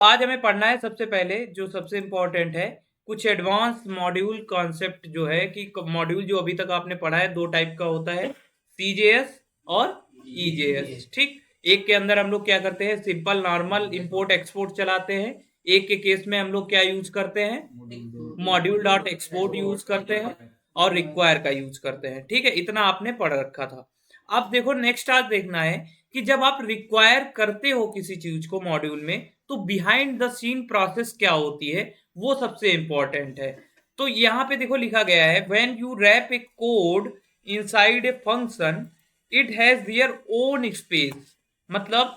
आज हमें पढ़ना है सबसे पहले जो सबसे इम्पोर्टेंट है कुछ एडवांस मॉड्यूल कॉन्सेप्ट जो है कि मॉड्यूल जो अभी तक आपने पढ़ा है दो टाइप का होता है सीजेएस और ईजेएस। ठीक, एक के अंदर हम लोग क्या करते हैं सिंपल नॉर्मल इंपोर्ट एक्सपोर्ट चलाते हैं, एक के केस में हम लोग क्या यूज करते हैं मॉड्यूल डॉट एक्सपोर्ट यूज करते हैं और रिक्वायर का यूज करते हैं। ठीक है, इतना आपने पढ़ रखा था। अब देखो नेक्स्ट आज देखना है कि जब आप रिक्वायर करते हो किसी चीज को मॉड्यूल में तो बिहाइंड द सीन प्रोसेस क्या होती है, वो सबसे इंपॉर्टेंट है। तो यहाँ पे देखो लिखा गया है when you wrap a code inside a function it has their own space. मतलब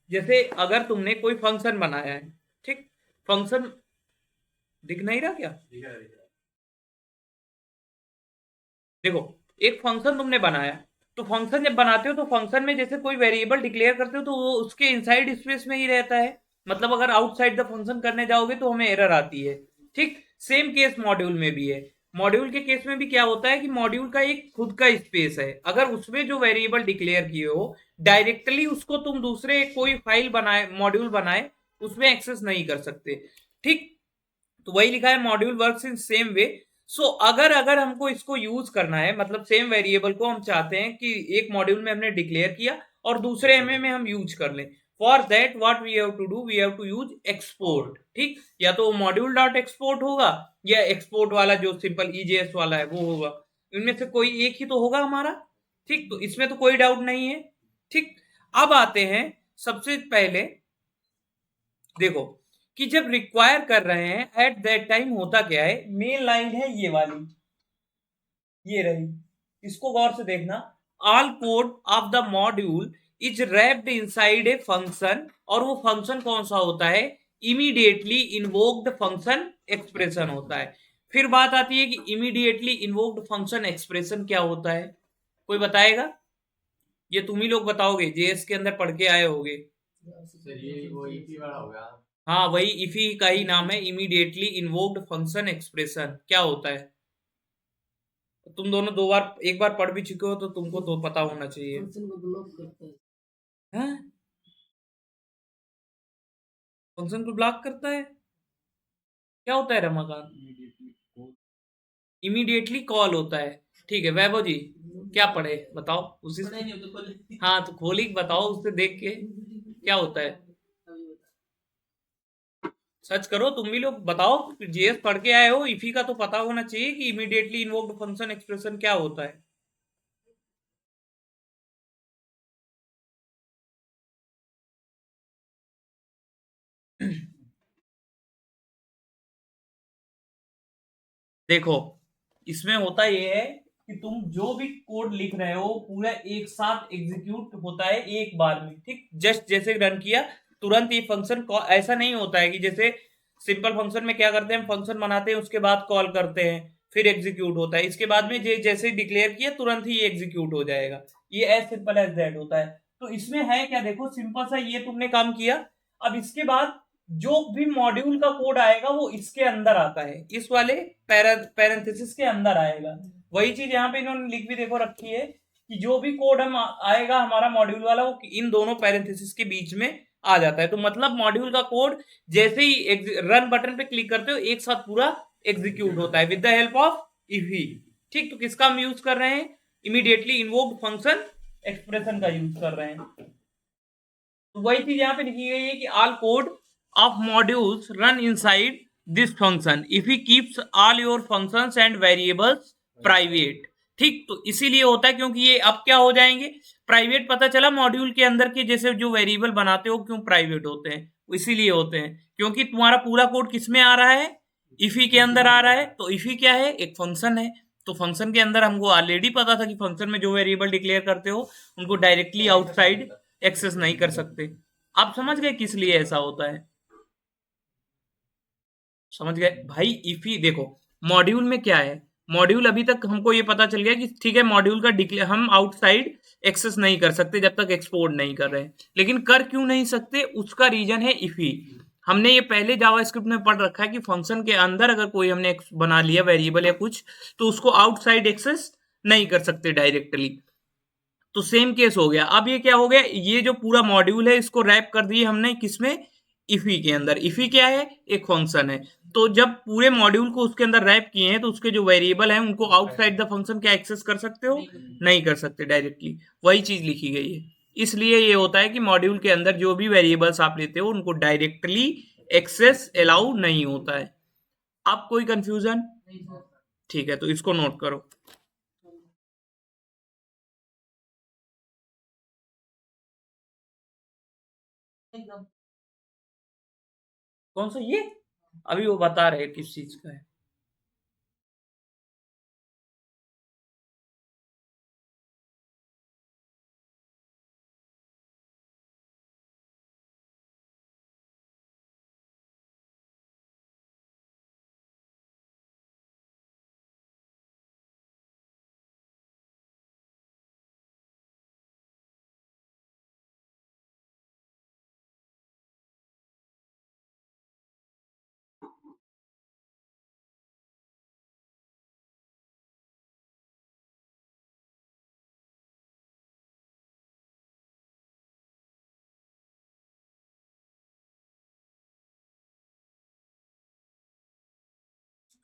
जैसे अगर तुमने कोई फंक्शन बनाया है, ठीक, फंक्शन दिख नहीं रहा क्या? देखो एक फंक्शन तुमने बनाया, तो फंक्शन जब बनाते हो तो फंक्शन में जैसे कोई वेरिएबल डिक्लेयर करते हो तो वो उसके इनसाइड स्पेस में ही रहता है। मतलब अगर आउटसाइड द फंक्शन करने जाओगे तो हमें एरर आती है। ठीक, सेम केस मॉड्यूल में भी है। मॉड्यूल के केस में भी क्या होता है कि मॉड्यूल का एक खुद का स्पेस है, अगर उसमें जो वेरिएबल डिक्लेयर किए हो डायरेक्टली उसको तुम दूसरे कोई फाइल बनाए मॉड्यूल बनाए उसमें एक्सेस नहीं कर सकते। ठीक, तो वही लिखा है module works in same way. So अगर अगर हमको इसको यूज करना है, मतलब सेम वेरिएबल को हम चाहते हैं कि एक मॉड्यूल में हमने डिक्लेयर किया और दूसरे में हम यूज कर लें, for that what we have to do, we have to use export. ठीक, या तो मॉड्यूल डॉट एक्सपोर्ट होगा या एक्सपोर्ट वाला जो सिंपल ईजेएस वाला है वो होगा, इनमें से कोई एक ही तो होगा हमारा। ठीक, तो इसमें तो कोई डाउट नहीं है। ठीक, अब आते हैं सबसे पहले देखो कि जब रिक्वायर कर रहे हैं एट दैट टाइम होता क्या है, मेन लाइन है ये वाली, ये रही, इसको गौर से देखना। All code of the module is wrapped inside a function, और वो फंक्शन कौन सा होता है, इमीडिएटली इन्वोक्ड फंक्शन एक्सप्रेशन होता है। फिर बात आती है कि इमीडिएटली इन्वोक्ड फंक्शन एक्सप्रेशन क्या होता है, कोई बताएगा? ये तुम ही लोग बताओगे, जेएस के अंदर पढ़ के आए होगे। ये वो इसी वाला होगा। हाँ, वही इफी का ही नाम है, इमीडिएटली इन्वोक्ड फंक्शन एक्सप्रेशन क्या होता है। तुम दोनों दो बार एक बार पढ़ भी चुके हो तो तुमको तो पता होना चाहिए। फंक्शन को ब्लॉक करता है। हैं? फंक्शन को ब्लॉक करता है, क्या होता है रमाकांत? इमीडिएटली कॉल होता है। ठीक है वैभव जी, क्या पढ़े बताओ उसी से। हाँ तो खोली बताओ उससे देख के क्या होता है, सर्च करो तुम भी लोग बताओ, जीएस पढ़ के आए हो, इफी का तो पता होना चाहिए कि इमीडिएटली इन्वोक्ड फंक्शन एक्सप्रेशन क्या होता है। देखो इसमें होता ये है कि तुम जो भी कोड लिख रहे हो पूरा एक साथ एग्जीक्यूट होता है एक बार में। ठीक, जस्ट जैसे रन किया तुरंत ये फंक्शन ऐसा नहीं होता है कि जैसे सिंपल फंक्शन में क्या करते हैं, फंक्शन बनाते हैं उसके बाद कॉल करते हैं फिर एग्जीक्यूट होता है, इसके बाद में जैसे डिक्लेयर किया तुरंत ही एग्जीक्यूट हो जाएगा। ये एज सिंपल एज दैट होता है। तो इसमें है क्या, देखो सिंपल सा ये तुमने काम किया, अब इसके बाद जो भी मॉड्यूल का कोड आएगा वो इसके अंदर आता है, इस वाले पैरेंथेसिस के अंदर आएगा। वही चीज यहाँ पे इन्होंने लिख भी देखो रखी है कि जो भी कोड हम आएगा हमारा मॉड्यूल वाला वो इन दोनों पैरेंथेसिस के बीच में आ जाता है। तो मतलब मॉड्यूल का कोड जैसे ही रन बटन पे क्लिक करते हो एक साथ पूरा एग्जीक्यूट होता है with the help of IIFE. ठीक, तो किसका हम यूज कर रहे हैं, इमीडिएटली इन्वोक्ड फंक्शन एक्सप्रेशन का यूज कर रहे हैं। तो वही चीज यहाँ पे लिखी गई है कि all code of modules run inside this function if he keeps all your functions and variables private। ठीक, तो इसीलिए होता है क्योंकि ये अब क्या हो जाएंगे प्राइवेट। पता चला मॉड्यूल के अंदर के जैसे जो वेरिएबल बनाते हो क्यों प्राइवेट होते हैं, इसीलिए होते हैं क्योंकि तुम्हारा पूरा कोड किसमें आ रहा है, इफी के अंदर आ रहा है। तो इफी क्या है, एक फंक्शन है, तो फंक्शन के अंदर हमको ऑलरेडी पता था कि फंक्शन में जो वेरिएबल डिक्लेयर करते हो उनको डायरेक्टली आउटसाइड एक्सेस नहीं कर सकते। आप समझ गए किस लिए ऐसा होता है, समझ गए भाई। इफी देखो मॉड्यूल में क्या है, मॉड्यूल अभी तक हमको ये पता चल गया कि ठीक है मॉड्यूल का हम आउटसाइड एक्सेस नहीं कर सकते जब तक एक्सपोर्ट नहीं कर रहे हैं, लेकिन कर क्यों नहीं सकते उसका रीजन है इफी। हमने ये पहले जावास्क्रिप्ट में पढ़ रखा है कि फंक्शन के अंदर अगर कोई हमने बना लिया वेरिएबल या कुछ तो उसको आउटसाइड एक्सेस नहीं कर सकते डायरेक्टली। तो सेम केस हो गया। अब ये क्या हो गया, ये जो पूरा मॉड्यूल है इसको रैप कर दिए हमने किसमें, इफी के अंदर। इफी क्या है? एक फंक्शन है। तो जब पूरे मॉड्यूल को उसके अंदर रैप किए हैं तो उसके जो वेरिएबल हैं उनको आउटसाइड द फंक्शन क्या एक्सेस कर सकते हो? नहीं कर सकते डायरेक्टली। वही चीज लिखी गई है। इसलिए ये होता है कि मॉड्यूल के अंदर जो भी वेरिएबल्स आप लेते हो उनको डायरेक्टली एक्सेस अलाउ नहीं होता है। आप कोई कंफ्यूजन? ठीक है, तो इसको नोट करो। कौन सा ये? अभी वो बता रहे किस चीज का है।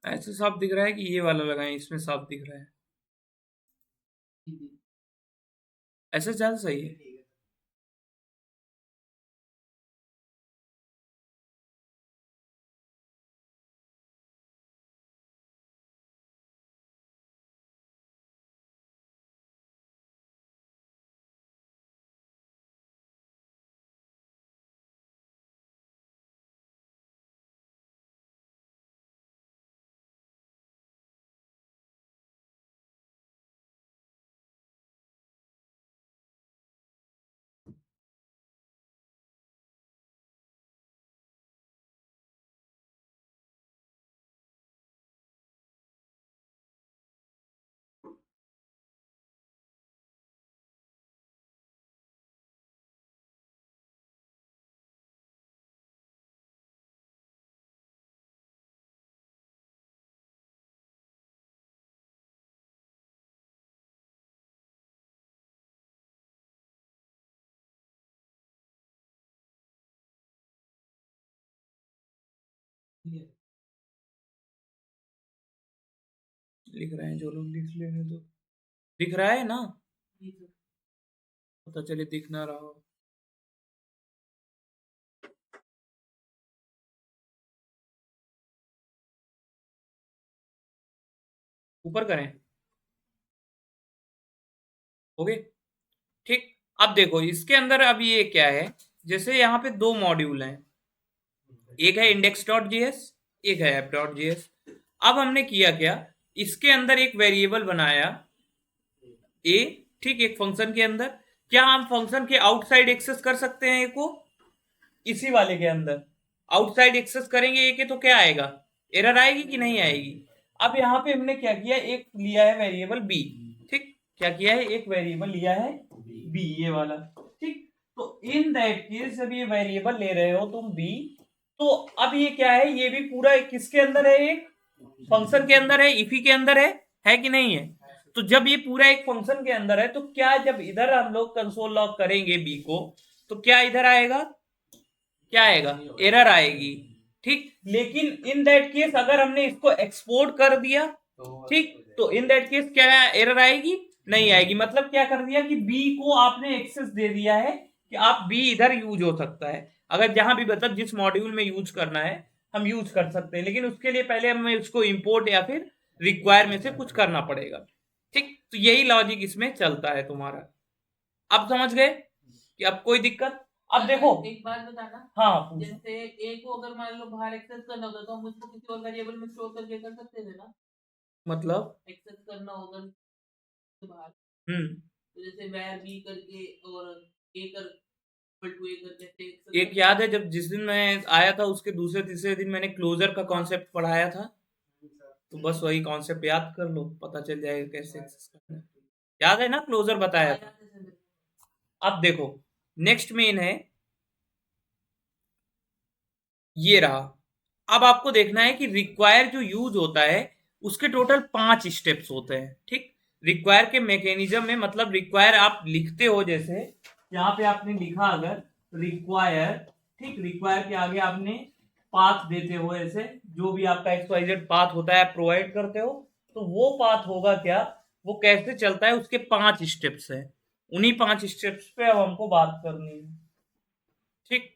ऐसे साफ दिख रहा है कि ये वाला लगाएं? इसमें साफ दिख रहा है। ऐसे ज्यादा सही है। लिख रहे हैं जो लोग, लिख लेने दो। दिख रहा है ना? पता चले दिख ना रहा हो। ऊपर करें? ओके, ठीक। अब देखो इसके अंदर अब ये क्या है, जैसे यहाँ पे दो मॉड्यूल हैं, एक है इंडेक्स डॉट जेएस, एक है ऐप डॉट जेएस। अब हमने किया क्या, इसके अंदर एक वेरिएबल बनाया ए, ठीक, एक फंक्शन के अंदर। क्या हम फंक्शन के आउटसाइड एक्सेस कर सकते हैं ए को? इसी वाले के अंदर आउटसाइड एक्सेस करेंगे ए के तो क्या आएगा? एरर आएगी कि नहीं आएगी? अब यहाँ पे हमने क्या किया, एक लिया है वेरिएबल बी, ठीक, क्या किया है, एक वेरिएबल लिया है बी, ये वाला, ठीक। तो इन दैट केस जब ये वेरिएबल ले रहे हो तुम बी, तो अब ये क्या है, ये भी पूरा किसके अंदर है, एक फंक्शन के अंदर है, इफी के अंदर है कि नहीं है? तो जब ये पूरा एक फंक्शन के अंदर है तो क्या, जब इधर हम लोग कंसोल लॉग करेंगे बी को, तो क्या इधर आएगा, क्या आएगा, एरर आएगी, ठीक। लेकिन इन दैट केस अगर हमने इसको एक्सपोर्ट कर दिया, ठीक, तो इन दैट केस क्या एरर आएगी? नहीं आएगी। मतलब क्या कर दिया कि बी को आपने एक्सेस दे दिया है कि आप बी इधर यूज हो सकता है, अगर जहां भी मतलब जिस मॉड्यूल में यूज करना है हम यूज कर सकते हैं, लेकिन उसके लिए पहले हमें उसको इंपोर्ट या फिर रिक्वायर में से कुछ करना पड़ेगा, ठीक। तो यही लॉजिक इसमें चलता है तुम्हारा। अब समझ गए कि अब कोई दिक्कत? अब देखो एक बात बताना, हाँ, जैसे ए को अगर मान लो बाहर एक्सेस करना होगा तो हम उसको किसी और वेरिएबल में स्टोर करके कर सकते थे ना, मतलब एक्सेस करना होगा तो बाहर, हम्म, तो जैसे वैर बी करके और ए कर इक्वल टू ए करके access एक याद है जब जिस दिन मैं आया था उसके दूसरे तीसरे दिन मैंने क्लोजर का कॉन्सेप्ट पढ़ाया था, तो बस वही कॉन्सेप्ट याद कर लो, पता चल जाएगा कैसे एक्सेस करना है। याद है ना, क्लोजर बताया था। अब देखो नेक्स्ट मेन है, ये रहा। अब आपको देखना है कि रिक्वायर जो यूज होता है उसके टोटल 5 स्टेप्स होते हैं, ठीक। रिक्वायर के मैकेनिज्म में मतलब रिक्वायर आप लिखते हो, जैसे यहाँ पे आपने लिखा अगर रिक्वायर, ठीक, रिक्वायर के आगे आपने पाथ देते हो, ऐसे जो भी आपका XYZ पाथ होता है प्रोवाइड करते हो, तो वो पाथ होगा क्या, वो कैसे चलता है, उसके 5 स्टेप्स हैं। उन्हीं 5 स्टेप्स पे अब हमको बात करनी है। ठीक,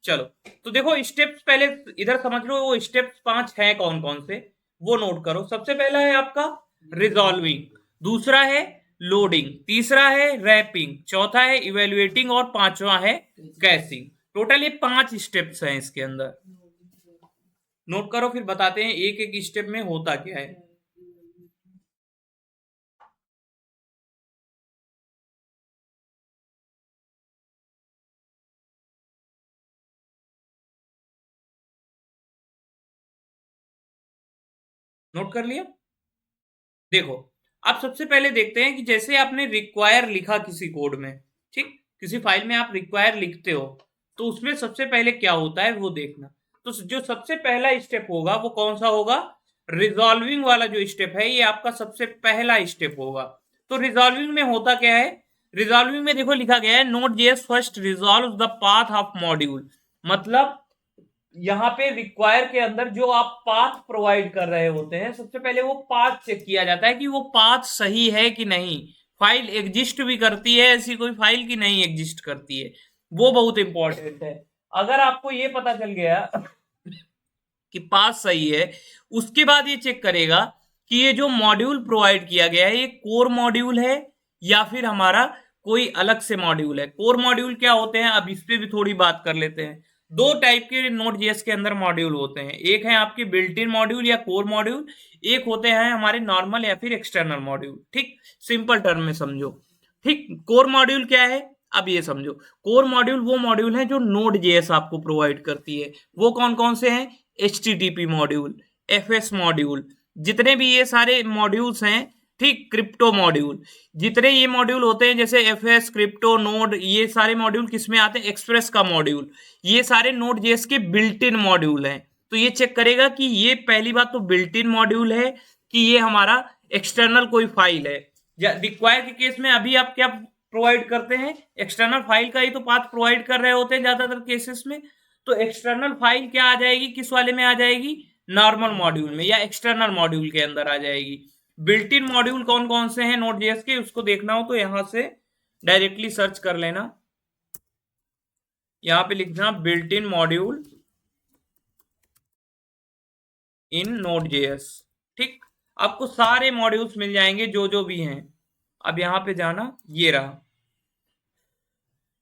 चलो तो देखो स्टेप्स पहले इधर समझ लो, वो स्टेप्स 5 हैं कौन कौन से, वो नोट करो। सबसे पहला है आपका रिजॉल्विंग, दूसरा है लोडिंग, तीसरा है रैपिंग, चौथा है इवेल्युएटिंग और पांचवा है कैशिंग। टोटल ये 5 स्टेप्स हैं इसके अंदर। नोट करो, फिर बताते हैं एक एक स्टेप में होता क्या है। नोट कर लिया? देखो, अब सबसे पहले देखते हैं कि जैसे आपने रिक्वायर लिखा किसी कोड में, ठीक, किसी फाइल में आप रिक्वायर लिखते हो, तो उसमें सबसे पहले क्या होता है वो देखना। तो जो सबसे पहला स्टेप होगा वो कौन सा होगा, रिजॉल्विंग वाला जो स्टेप है, ये आपका सबसे पहला स्टेप होगा। तो रिजॉल्विंग में होता क्या है, रिजॉल्विंग में देखो लिखा गया है Node.js first resolve the path of module. मतलब यहाँ पे रिक्वायर के अंदर जो आप पाथ प्रोवाइड कर रहे होते हैं, सबसे पहले वो पाथ चेक किया जाता है कि वो पाथ सही है कि नहीं, फाइल एग्जिस्ट भी करती है ऐसी कोई फाइल की नहीं एग्जिस्ट करती है, वो बहुत इंपॉर्टेंट है। अगर आपको ये पता चल गया कि पाथ सही है, उसके बाद ये चेक करेगा कि ये जो मॉड्यूल प्रोवाइड किया गया है ये कोर मॉड्यूल है या फिर हमारा कोई अलग से मॉड्यूल है। कोर मॉड्यूल क्या होते हैं, अब इस पे भी थोड़ी बात कर लेते हैं। 2 टाइप के Node.js के अंदर मॉड्यूल होते हैं, एक है आपके बिल्ट इन मॉड्यूल या कोर मॉड्यूल, एक होते हैं हमारे नॉर्मल या फिर एक्सटर्नल मॉड्यूल। ठीक, सिंपल टर्म में समझो। ठीक, कोर मॉड्यूल क्या है, अब ये समझो। कोर मॉड्यूल वो मॉड्यूल है जो Node.js आपको प्रोवाइड करती है। वो कौन कौन से हैं, HTTP मॉड्यूल, FS मॉड्यूल, जितने भी ये सारे मॉड्यूल्स हैं, ठीक, क्रिप्टो मॉड्यूल, जितने ये मॉड्यूल होते हैं जैसे FS, क्रिप्टो, नोड, ये सारे मॉड्यूल किसमें आते हैं, एक्सप्रेस का मॉड्यूल, ये सारे Node.js के बिल्ट इन मॉड्यूल हैं। तो ये चेक करेगा कि ये पहली बात तो बिल्ट इन मॉड्यूल है कि ये हमारा एक्सटर्नल कोई फाइल है। रिक्वायर के केस में अभी आप क्या प्रोवाइड करते हैं, एक्सटर्नल फाइल का ही तो पाथ प्रोवाइड कर रहे होते हैं ज्यादातर केसेस में। तो एक्सटर्नल फाइल क्या आ जाएगी, किस वाले में आ जाएगी, नॉर्मल मॉड्यूल में या एक्सटर्नल मॉड्यूल के अंदर आ जाएगी। बिल्ट इन मॉड्यूल कौन कौन से हैं Node.js के, उसको देखना हो तो यहां से डायरेक्टली सर्च कर लेना, यहां पे लिखना built in module in Node.js। ठीक, आपको सारे मॉड्यूल्स मिल जाएंगे जो जो भी हैं। अब यहां पे जाना, ये रहा,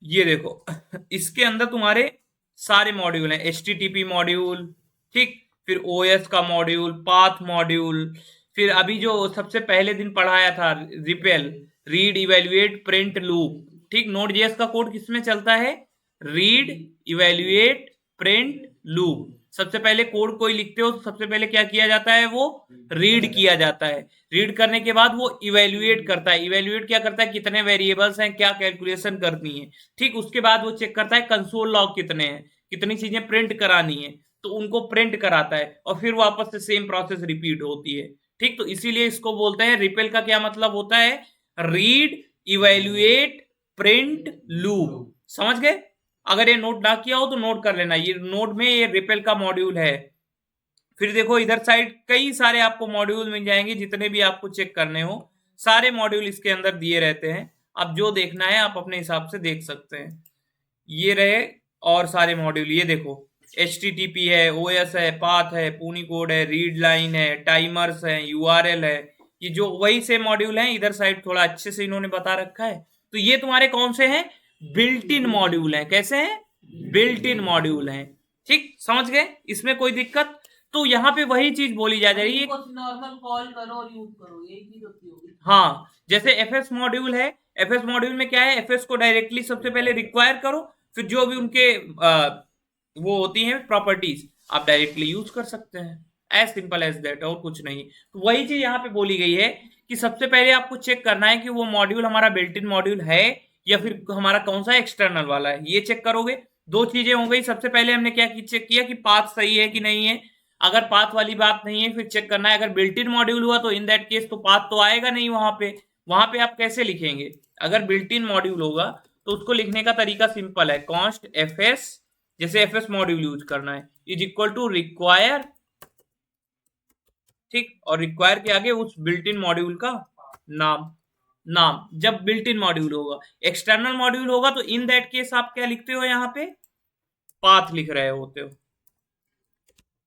ये देखो इसके अंदर तुम्हारे सारे मॉड्यूल हैं, HTTP मॉड्यूल, ठीक, फिर OS का मॉड्यूल, पाथ मॉड्यूल, फिर अभी जो सबसे पहले दिन पढ़ाया था repel, read, evaluate, print, loop. ठीक, Node.js का कोड किसमें चलता है, रीड, इवेल्युएट, प्रिंट, लूप। सबसे पहले कोड कोई लिखते हो तो सबसे पहले क्या किया जाता है, वो रीड किया जाता है। रीड करने के बाद वो इवेल्युएट करता है। इवेल्युएट क्या करता है, कितने वेरिएबल्स हैं, क्या कैलकुलेशन करनी है। ठीक, उसके बाद वो चेक करता है कंसोल लॉग कितने हैं, कितनी चीजें प्रिंट करानी है, तो उनको प्रिंट कराता है और फिर वापस से सेम प्रोसेस रिपीट होती है। ठीक, तो इसीलिए इसको बोलते हैं, रिपेल का क्या मतलब होता है, रीड, इवेल्युएट, प्रिंट, लूप। समझ गए? अगर ये नोट ना किया हो तो नोट कर लेना, ये नोट में ये रिपेल का मॉड्यूल है। फिर देखो इधर साइड कई सारे आपको मॉड्यूल मिल जाएंगे, जितने भी आपको चेक करने हो सारे मॉड्यूल इसके अंदर दिए रहते हैं। अब जो देखना है आप अपने हिसाब से देख सकते हैं। ये रहे और सारे मॉड्यूल, ये देखो HTTP है, OS है, पाथ है, पुनिकोड है, रीड लाइन है, टाइमर्स है, URL है, ये जो वही से मॉड्यूल हैं। इधर साइड थोड़ा अच्छे से इन्होंने बता रखा है। तो ये तुम्हारे कौन से हैं, बिल्ट इन मॉड्यूल हैं। कैसे हैं, बिल्ट इन मॉड्यूल हैं। ठीक, समझ गए, इसमें कोई दिक्कत? तो यहाँ पे वही चीज बोली जा रही है, नॉर्मल कॉल करो और यूज करो, यही चीज होती होगी। हाँ, जैसे FS मॉड्यूल है, FS मॉड्यूल में क्या है, FS को डायरेक्टली सबसे पहले रिक्वायर करो, फिर जो भी उनके वो होती हैं प्रॉपर्टीज आप डायरेक्टली यूज कर सकते हैं, एज सिंपल एज दैट, और कुछ नहीं। तो वही चीज यहाँ पे बोली गई है कि सबसे पहले आपको चेक करना है कि वो मॉड्यूल हमारा बिल्ट इन मॉड्यूल है या फिर हमारा कौन सा एक्सटर्नल वाला है, ये चेक करोगे। 2 चीजें हो गई, सबसे पहले हमने क्या चेक किया कि पाथ सही है कि नहीं है। अगर पाथ वाली बात नहीं है फिर चेक करना है, अगर बिल्ट इन मॉड्यूल हुआ तो इन दैट केस तो पाथ तो आएगा नहीं वहां पे आप कैसे लिखेंगे। अगर बिल्ट इन मॉड्यूल होगा तो उसको लिखने का तरीका सिंपल है, कॉन्स्ट FS जैसे fs मॉड्यूल यूज करना है इज इक्वल टू रिक्वायर, ठीक, और रिक्वायर के आगे उस बिल्ट इन मॉड्यूल का नाम, जब बिल्ट इन मॉड्यूल होगा। एक्सटर्नल मॉड्यूल होगा तो इन दैट केस आप क्या लिखते हो, यहाँ पे पाथ लिख रहे होते हो,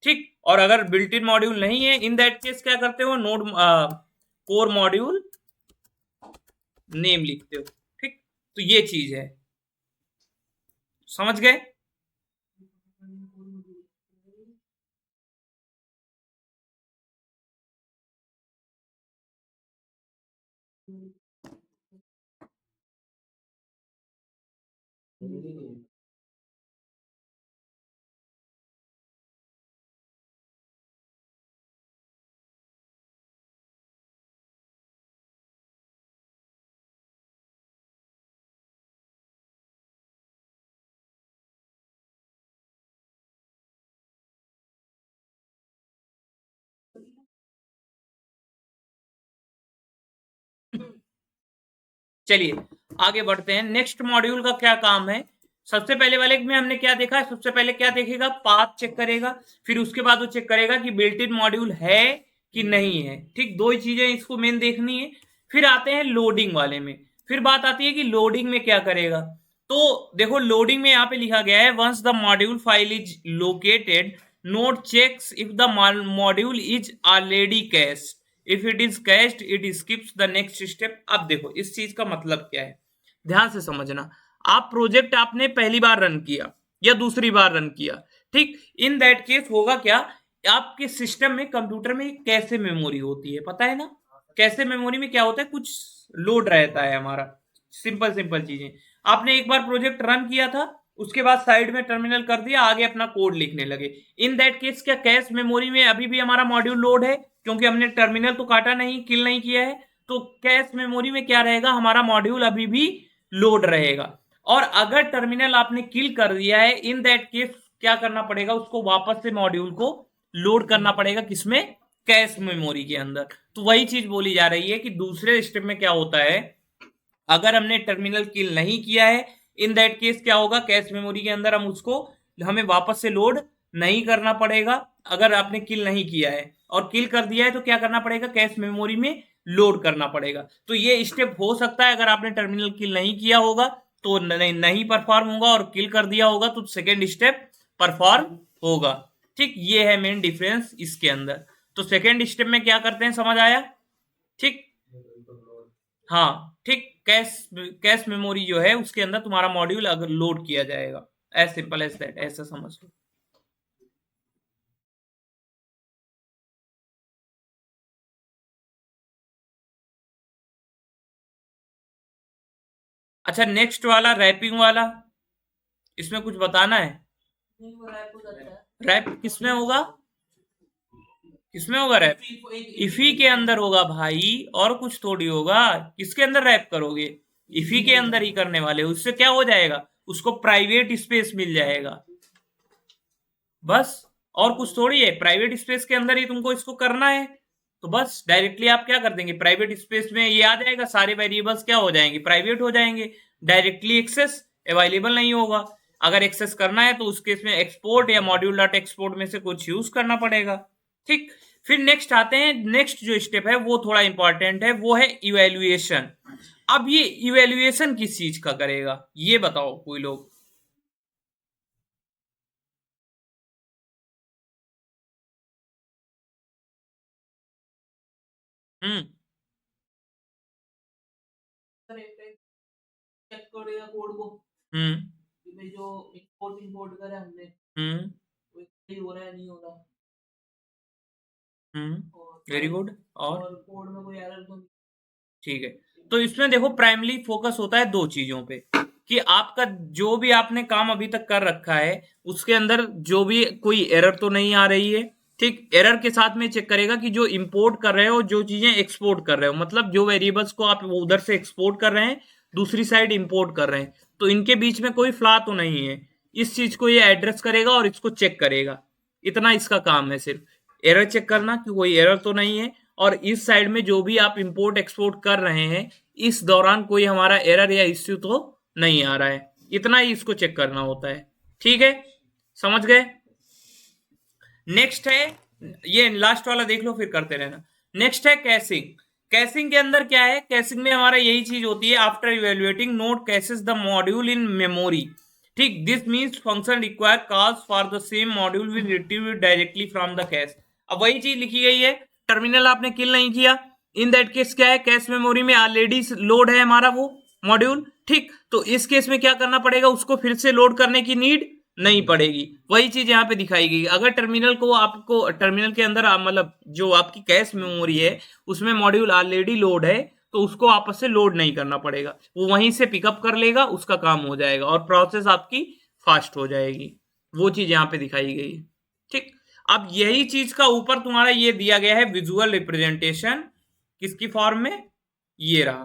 ठीक। और अगर बिल्ट इन मॉड्यूल नहीं है इन दैट केस क्या करते हो, नोड कोर मॉड्यूल नेम लिखते हो, ठीक। तो ये चीज है, समझ गए। चलिए आगे बढ़ते हैं। नेक्स्ट मॉड्यूल का क्या काम है, सबसे पहले वाले में हमने क्या देखा, सबसे पहले क्या देखेगा, पाथ चेक करेगा, फिर उसके बाद वो चेक करेगा कि बिल्ट इन मॉड्यूल है कि नहीं है, ठीक। दो ही चीजें इसको मेन देखनी है। फिर आते हैं लोडिंग वाले में, फिर बात आती है कि लोडिंग में क्या करेगा। तो देखो लोडिंग में यहाँ पे लिखा गया है once the module file is located node checks if the module is already cached, if it is cached it skips the next step. अब देखो इस चीज का मतलब क्या है, ध्यान से समझना। आप प्रोजेक्ट आपने पहली बार रन किया या दूसरी बार रन किया, ठीक। इन दैट केस होगा क्या, आपके सिस्टम में, कंप्यूटर में कैसे मेमोरी होती है, पता है ना। कैसे मेमोरी में क्या होता है, कुछ लोड रहता है हमारा, सिंपल चीजें। आपने एक बार प्रोजेक्ट रन किया था, उसके बाद साइड में टर्मिनल कर दिया, आगे अपना कोड लिखने लगे। इन दैट केस क्या कैश मेमोरी में अभी भी हमारा मॉड्यूल लोड है, क्योंकि हमने टर्मिनल तो काटा नहीं, किल नहीं किया है। तो कैश मेमोरी में क्या रहेगा, हमारा मॉड्यूल अभी भी लोड रहेगा। और अगर टर्मिनल आपने किल कर दिया है, इन दैट केस क्या करना पड़ेगा, उसको वापस से मॉड्यूल को लोड करना पड़ेगा, किसमें, कैश मेमोरी के अंदर। तो वही चीज बोली जा रही है कि दूसरे स्टेप में क्या होता है, अगर हमने टर्मिनल किल नहीं किया है, इन दैट केस क्या होगा, कैश मेमोरी के अंदर हमें वापस से लोड नहीं करना पड़ेगा। अगर आपने किल नहीं किया है, और किल कर दिया है तो क्या करना पड़ेगा, कैश मेमोरी में लोड करना पड़ेगा। तो ये स्टेप हो सकता है, अगर आपने टर्मिनल किल नहीं किया होगा तो नहीं परफॉर्म होगा, और किल कर दिया होगा तो सेकेंड स्टेप परफॉर्म होगा, ठीक। ये है मेन डिफरेंस इसके अंदर। तो सेकेंड स्टेप में क्या करते हैं, समझ आया, ठीक। हाँ ठीक, कैश मेमोरी जो है उसके अंदर तुम्हारा मॉड्यूल अगर लोड किया जाएगा, एज सिंपल एज दैट, ऐसा समझ लो। अच्छा नेक्स्ट वाला रैपिंग वाला, इसमें कुछ बताना है। नहीं, वो रैप हो जाता है। रैप किसमें होगा, किसमें होगा रैप, इफी के अंदर होगा भाई, और कुछ थोड़ी होगा। किसके अंदर रैप करोगे, इफी के अंदर ही करने वाले। उससे क्या हो जाएगा, उसको प्राइवेट स्पेस मिल जाएगा, बस। और कुछ थोड़ी है, प्राइवेट स्पेस के अंदर ही तुमको इसको करना है। तो बस डायरेक्टली आप क्या कर देंगे, प्राइवेट स्पेस में ये आ जाएगा, सारे वेरिएबल्स क्या हो जाएंगे, प्राइवेट हो जाएंगे। डायरेक्टली एक्सेस अवेलेबल नहीं होगा। अगर एक्सेस करना है तो उस केस में एक्सपोर्ट या मॉड्यूल डॉट एक्सपोर्ट में से कुछ यूज करना पड़ेगा, ठीक। फिर नेक्स्ट आते हैं, नेक्स्ट जो स्टेप है वो थोड़ा इंपॉर्टेंट है, वो है इवेल्युएशन। अब ये इवेल्युएशन किस चीज का करेगा, ये बताओ कोई लोग। हम्म चेक करेगा कोड को, हम्म कि भाई जो इंपोर्ट करा हमने हम्म वो सही हो रहा है नहीं हो रहा, वेरी गुड। और कोड में कोई एरर तो नहीं। ठीक है, तो इसमें देखो प्राइमरी फोकस होता है दो चीजों पे, कि आपका जो भी आपने काम अभी तक कर रखा है उसके अंदर जो भी कोई एरर तो नहीं आ रही है, ठीक। एरर के साथ में चेक करेगा कि जो इंपोर्ट कर रहे हो, जो चीजें एक्सपोर्ट कर रहे हो, मतलब जो वेरिएबल्स को आप उधर से एक्सपोर्ट कर रहे हैं, दूसरी साइड इंपोर्ट कर रहे हैं, तो इनके बीच में कोई फ्लॉ तो नहीं है। इस चीज को ये एड्रेस करेगा और इसको चेक करेगा, इतना इसका काम है, सिर्फ एरर चेक करना कि कोई एरर तो नहीं है। और इस साइड में जो भी आप इंपोर्ट एक्सपोर्ट कर रहे हैं, इस दौरान कोई हमारा एरर या इश्यू तो नहीं आ रहा है, इतना ही इसको चेक करना होता है, ठीक है। समझ गए? नेक्स्ट है, ये लास्ट वाला देख लो फिर करते रहना। नेक्स्ट है कैशिंग। कैशिंग के अंदर क्या है? कैशिंग में हमारा यही चीज होती है, after evaluating Node caches the module in memory. ठीक, this means function require calls for the same module will retrieve directly from the cache. अब वही चीज लिखी गई है, टर्मिनल आपने किल नहीं किया, इन दैट केस क्या है, कैश मेमोरी में ऑलरेडी लोड है हमारा वो मॉड्यूल। ठीक, तो इस केस में क्या करना पड़ेगा, उसको फिर से लोड करने की नीड नहीं पड़ेगी। वही चीज यहाँ पे दिखाई गई। अगर टर्मिनल को आपको टर्मिनल के अंदर मतलब जो आपकी कैश मेमोरी है उसमें मॉड्यूल ऑलरेडी लोड है तो उसको आपस से लोड नहीं करना पड़ेगा, वो वहीं से पिकअप कर लेगा, उसका काम हो जाएगा और प्रोसेस आपकी फास्ट हो जाएगी। वो चीज यहाँ पे दिखाई गई है। ठीक, अब यही चीज का ऊपर तुम्हारा ये दिया गया है विजुअल रिप्रेजेंटेशन, किसकी फॉर्म में, ये रहा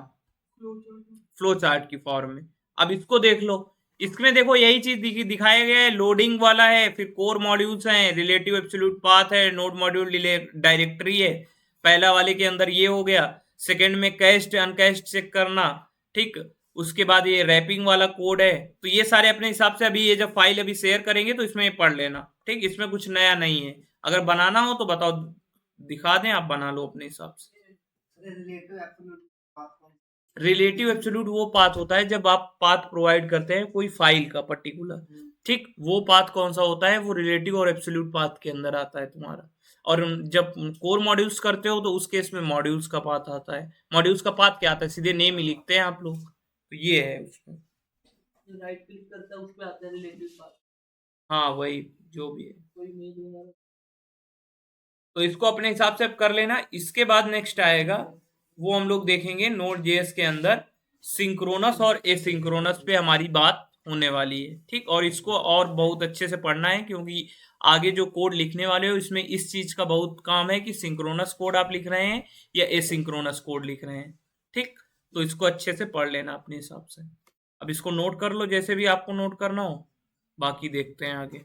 फ्लो चार्ट की फॉर्म में। अब इसको देख लो, इसमें देखो यही चीज दिखाया गया है, लोडिंग वाला है, फिर कोर मॉड्यूल्स हैं, रिलेटिव एब्सोल्यूट पाथ है, नोड मॉड्यूल डायरेक्टरी है। पहला वाले के अंदर ये हो गया, सेकंड में कैश्ड अनकैश्ड चेक करना। ठीक, उसके बाद ये रैपिंग वाला कोड है। तो ये सारे अपने हिसाब से अभी ये जब फाइल अभी शेयर करेंगे तो इसमें पढ़ लेना। ठीक, इसमें कुछ नया नहीं है, अगर बनाना हो तो बताओ, दिखा दें, आप बना लो अपने हिसाब से। रिलेटिव एब्सोल्यूट वो पाथ होता है जब आप पाथ प्रोवाइड करते हैं कोई फाइल का पर्टिकुलर। ठीक, वो पाथ कौन सा होता है, वो रिलेटिव और एब्सोल्यूट पाथ के अंदर आता है तुम्हारा। और जब कोर मॉड्यूल्स करते हो तो उस केस में मॉड्यूल्स का पाथ आता है। मॉड्यूल्स का पाथ क्या आता है, सीधे नेम ही लिखते हैं आप लोग, तो ये है उसमें। राइट क्लिक करता है उस पे आता है रिलेटिव पाथ। हाँ वही जो भी है, कोई इमेज वगैरह। तो इसको अपने हिसाब से कर लेना। इसके बाद नेक्स्ट आएगा, वो हम लोग देखेंगे नोड जेएस के अंदर सिंक्रोनस और एसिंक्रोनस पे हमारी बात होने वाली है। ठीक, और इसको और बहुत अच्छे से पढ़ना है क्योंकि आगे जो कोड लिखने वाले हो इसमें इस चीज का बहुत काम है कि सिंक्रोनस कोड आप लिख रहे हैं या एसिंक्रोनस कोड लिख रहे हैं। ठीक, तो इसको अच्छे से पढ़ लेना अपने हिसाब से। अब इसको नोट कर लो जैसे भी आपको नोट करना हो, बाकी देखते हैं आगे।